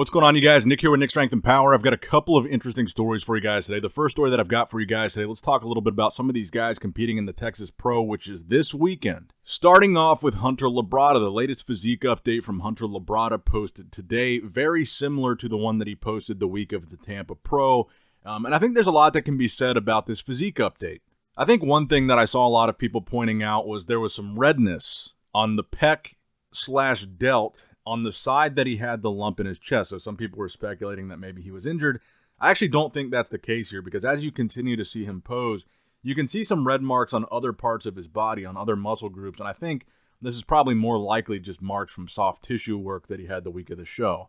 What's going on, you guys? Nick here with Nick Strength and Power. I've got a couple of interesting stories for you guys today. The first story that I've got for you guys today, let's talk a little bit about some of these guys competing in the Texas Pro, which is this weekend. Starting off with Hunter Labrada, the latest physique update from Hunter Labrada posted today, very similar to the one that he posted the week of the Tampa Pro. And I think there's a lot that can be said about this physique update. I think one thing that I saw a lot of people pointing out was there was some redness on the pec/delt on the side that he had the lump in his chest. So some people were speculating that maybe he was injured. I actually don't think that's the case here, because as you continue to see him pose, you can see some red marks on other parts of his body, on other muscle groups, and I think this is probably more likely just marks from soft tissue work that he had the week of the show.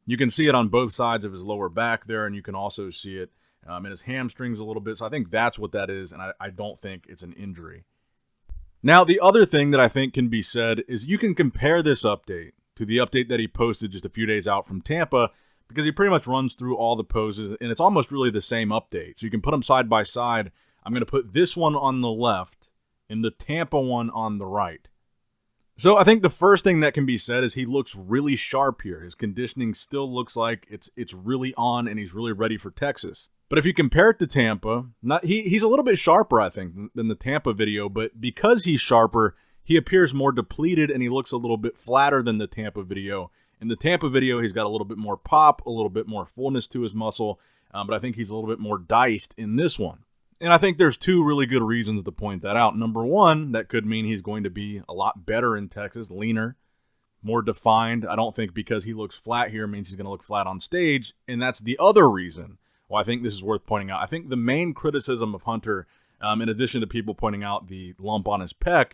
You can see it on both sides of his lower back there, and you can also see it in his hamstrings a little bit, so I think that's what that is, and I don't think it's an injury. Now, the other thing that I think can be said is you can compare this update to the update that he posted just a few days out from Tampa, because he pretty much runs through all the poses, and it's almost really the same update. So you can put them side by side. I'm going to put this one on the left and the Tampa one on the right. So I think the first thing that can be said is he looks really sharp here. His conditioning still looks like it's really on, and he's really ready for Texas. But if you compare it to Tampa, he's a little bit sharper, I think, than the Tampa video, but because he's sharper, he appears more depleted, and he looks a little bit flatter than the Tampa video. In the Tampa video, he's got a little bit more pop, a little bit more fullness to his muscle, but I think he's a little bit more diced in this one. And I think there's two really good reasons to point that out. Number one, that could mean he's going to be a lot better in Texas, leaner, more defined. I don't think because he looks flat here means he's going to look flat on stage, and that's the other reason why I think this is worth pointing out. I think the main criticism of Hunter, in addition to people pointing out the lump on his pec,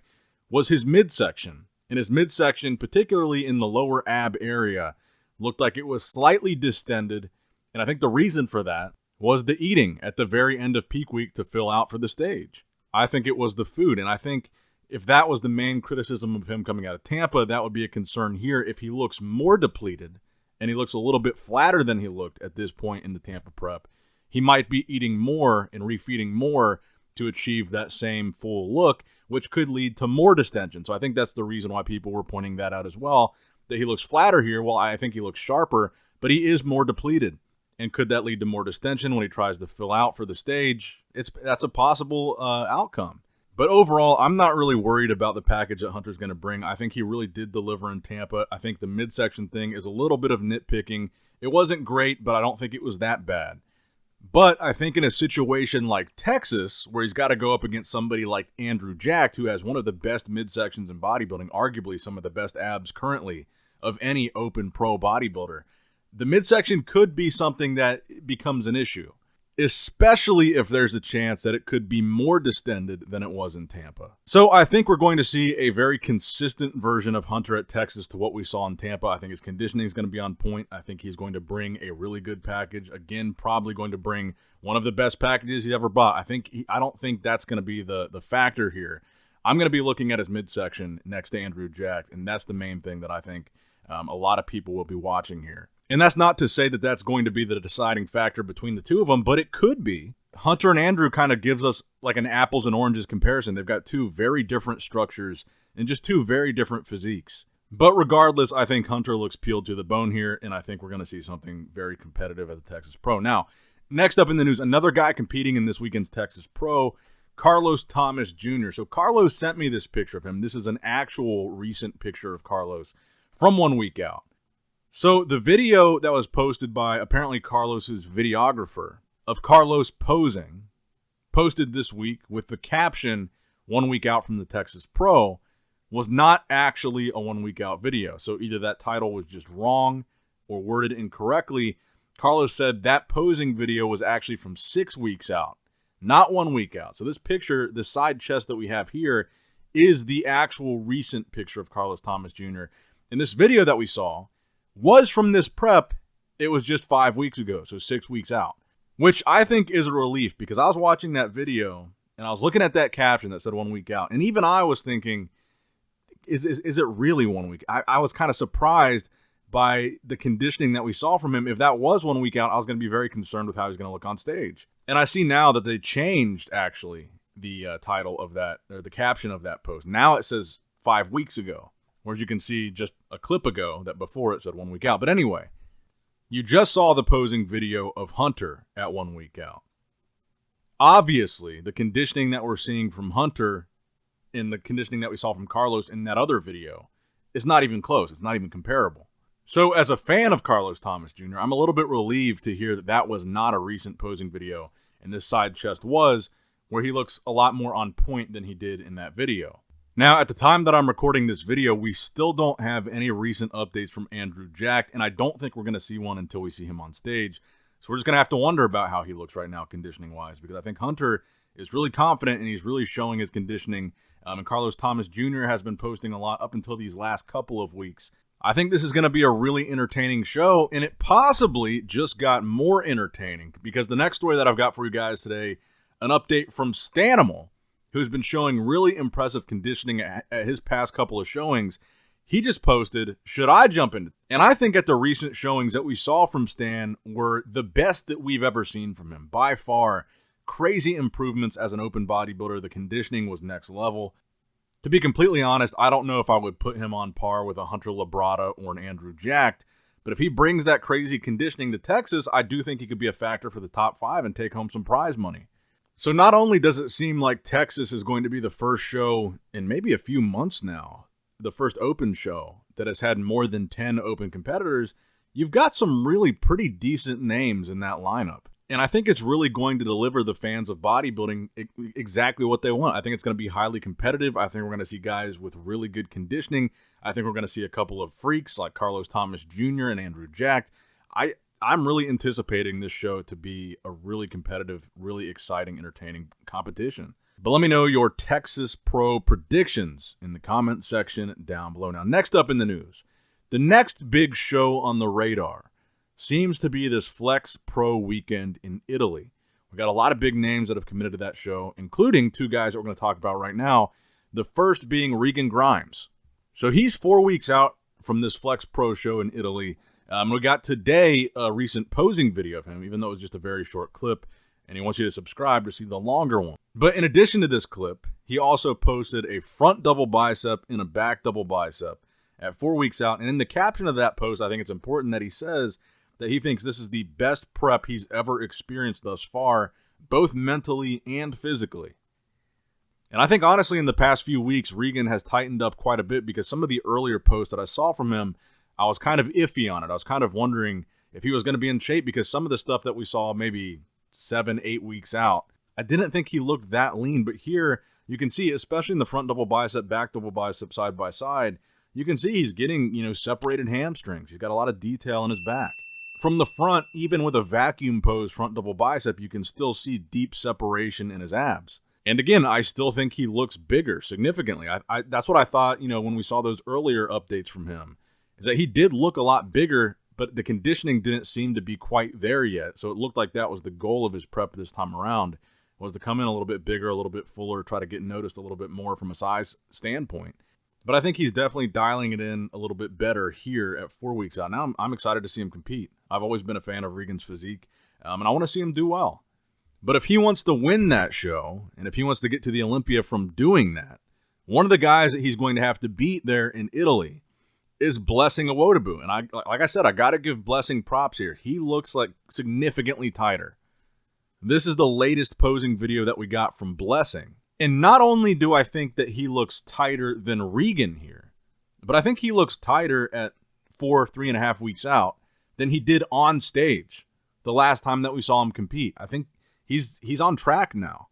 was his midsection. And his midsection, particularly in the lower ab area, looked like it was slightly distended. And I think the reason for that was the eating at the very end of peak week to fill out for the stage. I think it was the food. And I think if that was the main criticism of him coming out of Tampa, that would be a concern here. If he looks more depleted and he looks a little bit flatter than he looked at this point in the Tampa prep, he might be eating more and refeeding more to achieve that same full look, which could lead to more distension. So I think that's the reason why people were pointing that out as well, that he looks flatter here. Well, I think he looks sharper, but he is more depleted. And could that lead to more distension when he tries to fill out for the stage? That's a possible outcome. But overall, I'm not really worried about the package that Hunter's going to bring. I think he really did deliver in Tampa. I think the midsection thing is a little bit of nitpicking. It wasn't great, but I don't think it was that bad. But I think in a situation like Texas, where he's got to go up against somebody like Andrew Jack, who has one of the best midsections in bodybuilding, arguably some of the best abs currently of any open pro bodybuilder, the midsection could be something that becomes an issue, especially if there's a chance that it could be more distended than it was in Tampa. So I think we're going to see a very consistent version of Hunter at Texas to what we saw in Tampa. I think his conditioning is going to be on point. I think he's going to bring a really good package. Again, probably going to bring one of the best packages he's ever bought. I don't think that's going to be the factor here. I'm going to be looking at his midsection next to Andrew Jack, and that's the main thing that I think a lot of people will be watching here. And that's not to say that that's going to be the deciding factor between the two of them, but it could be. Hunter and Andrew kind of gives us like an apples and oranges comparison. They've got two very different structures and just two very different physiques. But regardless, I think Hunter looks peeled to the bone here, and I think we're going to see something very competitive at the Texas Pro. Now, next up in the news, another guy competing in this weekend's Texas Pro, Carlos Thomas Jr. So Carlos sent me this picture of him. This is an actual recent picture of Carlos from 1 week out. So the video that was posted by apparently Carlos's videographer of Carlos posing, posted this week with the caption 1 week out from the Texas Pro, was not actually a 1 week out video. So either that title was just wrong or worded incorrectly. Carlos said that posing video was actually from 6 weeks out, not 1 week out. So this picture, the side chest that we have here, is the actual recent picture of Carlos Thomas Jr. And this video that we saw was from this prep. It was just 5 weeks ago, so 6 weeks out, which I think is a relief, because I was watching that video and I was looking at that caption that said 1 week out, and even I was thinking, is it really 1 week? I was kind of surprised by the conditioning that we saw from him. If that was 1 week out, I was going to be very concerned with how he's going to look on stage. And I see now that they changed actually the title of that, or the caption of that post. Now it says 5 weeks ago. Whereas you can see just a clip ago that before it said 1 week out. But anyway, You just saw the posing video of Hunter at 1 week out. Obviously, the conditioning that we're seeing from Hunter and the conditioning that we saw from Carlos in that other video is not even close. It's not even comparable. So as a fan of Carlos Thomas Jr., I'm a little bit relieved to hear that that was not a recent posing video and this side chest was, where he looks a lot more on point than he did in that video. Now, at the time that I'm recording this video, we still don't have any recent updates from Andrew Jacked, and I don't think we're going to see one until we see him on stage. So we're just going to have to wonder about how he looks right now conditioning-wise, because I think Hunter is really confident and he's really showing his conditioning. And Carlos Thomas Jr. has been posting a lot up until these last couple of weeks. I think this is going to be a really entertaining show, and it possibly just got more entertaining because the next story that I've got for you guys today, an update from Stanimal, who's been showing really impressive conditioning at his past couple of showings. He just posted, should I jump in? And I think at the recent showings that we saw from Stan were the best that we've ever seen from him. By far, crazy improvements as an open bodybuilder. The conditioning was next level. To be completely honest, I don't know if I would put him on par with a Hunter Labrada or an Andrew Jacked, but if he brings that crazy conditioning to Texas, I do think he could be a factor for the top 5 and take home some prize money. So not only does it seem like Texas is going to be the first show in maybe a few months now, the first open show that has had more than 10 open competitors, you've got some really pretty decent names in that lineup. And I think it's really going to deliver the fans of bodybuilding exactly what they want. I think it's going to be highly competitive. I think we're going to see guys with really good conditioning. I think we're going to see a couple of freaks like Carlos Thomas Jr. and Andrew Jacked. I'm really anticipating this show to be a really competitive, really exciting, entertaining competition. But let me know your Texas Pro predictions in the comment section down below. Now, next up in the news, the next big show on the radar seems to be this Flex Pro weekend in Italy. We've got a lot of big names that have committed to that show, including 2 guys that we're going to talk about right now. The first being Regan Grimes. So he's 4 weeks out from this Flex Pro show in Italy. We got today a recent posing video of him, even though it was just a very short clip, and he wants you to subscribe to see the longer one. But in addition to this clip, he also posted a front double bicep and a back double bicep at 4 weeks out. And in the caption of that post, I think it's important that he says that he thinks this is the best prep he's ever experienced thus far, both mentally and physically. And I think, honestly, in the past few weeks, Regan has tightened up quite a bit because some of the earlier posts that I saw from him, I was kind of iffy on it. I was kind of wondering if he was going to be in shape because some of the stuff that we saw maybe 7-8 weeks out, I didn't think he looked that lean. But here, you can see, especially in the front double bicep, back double bicep, side by side, you can see he's getting, separated hamstrings. He's got a lot of detail in his back. From the front, even with a vacuum pose front double bicep, you can still see deep separation in his abs. And again, I still think he looks bigger significantly. That's what I thought, when we saw those earlier updates from him, is that he did look a lot bigger, but the conditioning didn't seem to be quite there yet. So it looked like that was the goal of his prep this time around, was to come in a little bit bigger, a little bit fuller, try to get noticed a little bit more from a size standpoint. But I think he's definitely dialing it in a little bit better here at 4 weeks out. Now I'm excited to see him compete. I've always been a fan of Regan's physique, and I want to see him do well. But if he wants to win that show, and if he wants to get to the Olympia from doing that, one of the guys that he's going to have to beat there in Italy is Blessing Awodabu. And like I said, I got to give Blessing props here. He looks like significantly tighter. This is the latest posing video that we got from Blessing. And not only do I think that he looks tighter than Regan here, but I think he looks tighter at 3.5 weeks out than he did on stage the last time that we saw him compete. I think he's on track now.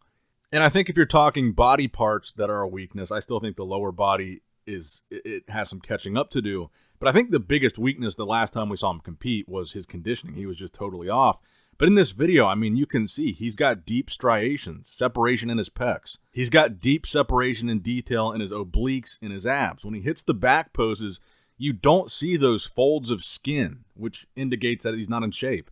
And I think if you're talking body parts that are a weakness, I still think the lower body it has some catching up to do. But I think the biggest weakness the last time we saw him compete was his conditioning. He was just totally off. But in this video, you can see he's got deep striations, separation in his pecs. He's got deep separation and detail in his obliques, in his abs. When he hits the back poses, you don't see those folds of skin, which indicates that he's not in shape.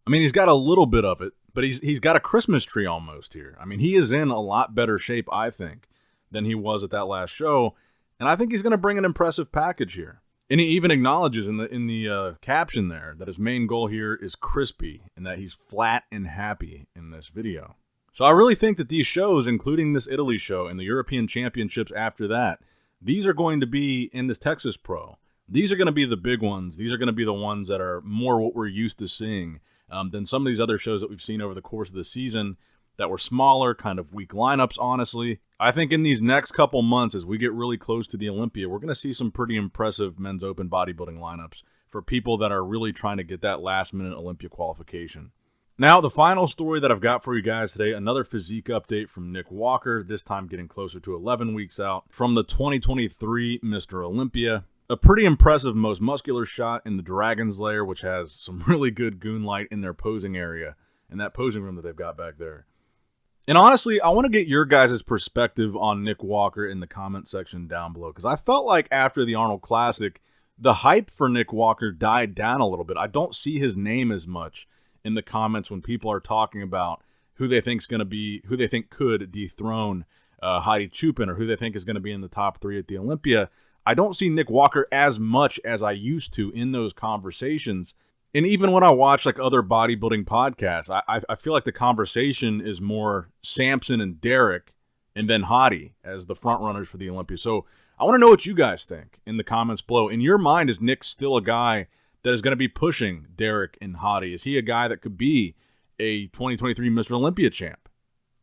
He's got a little bit of it, but he's got a Christmas tree almost here. He is in a lot better shape, I think, than he was at that last show. And I think he's going to bring an impressive package here. And he even acknowledges in the caption there that his main goal here is crispy and that he's flat and happy in this video. So I really think that these shows, including this Italy show and the European Championships after that, these are going to be, in this Texas Pro, These are going to be the big ones. These are going to be the ones that are more what we're used to seeing than some of these other shows that we've seen over the course of the season that were smaller, kind of weak lineups, honestly. I think in these next couple months, as we get really close to the Olympia, we're going to see some pretty impressive men's open bodybuilding lineups for people that are really trying to get that last-minute Olympia qualification. Now, the final story that I've got for you guys today, another physique update from Nick Walker, this time getting closer to 11 weeks out, from the 2023 Mr. Olympia. A pretty impressive, most muscular shot in the Dragon's Lair, which has some really good goon light in their posing area, in that posing room that they've got back there. And honestly, I want to get your guys' perspective on Nick Walker in the comment section down below, because I felt like after the Arnold Classic, the hype for Nick Walker died down a little bit. I don't see his name as much in the comments when people are talking about who they think could dethrone Heidi Chupin, or who they think is going to be in the top 3 at the Olympia. I don't see Nick Walker as much as I used to in those conversations. And even when I watch like other bodybuilding podcasts, I feel like the conversation is more Samson and Derek and then Hadi as the front runners for the Olympia. So I want to know what you guys think in the comments below. In your mind, is Nick still a guy that is going to be pushing Derek and Hadi? Is he a guy that could be a 2023 Mr. Olympia champ?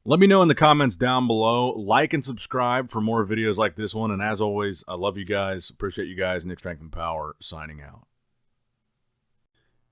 Let me know in the comments down below. Like and subscribe for more videos like this one. And as always, I love you guys. Appreciate you guys. Nick Strength and Power signing out.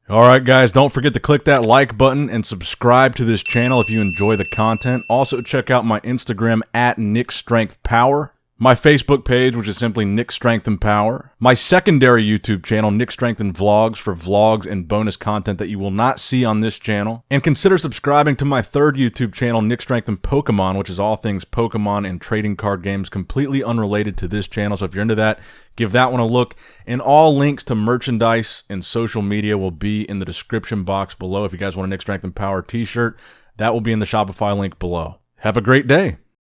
All right, guys, don't forget to click that like button and subscribe to this channel if you enjoy the content. Also, check out my Instagram at Nick Strength Power. My Facebook page, which is simply Nick Strength and Power. My secondary YouTube channel, Nick Strength and Vlogs, for vlogs and bonus content that you will not see on this channel. And consider subscribing to my third YouTube channel, Nick Strength and Pokemon, which is all things Pokemon and trading card games, completely unrelated to this channel. So if you're into that, give that one a look. And all links to merchandise and social media will be in the description box below. If you guys want a Nick Strength and Power t-shirt, that will be in the Shopify link below. Have a great day.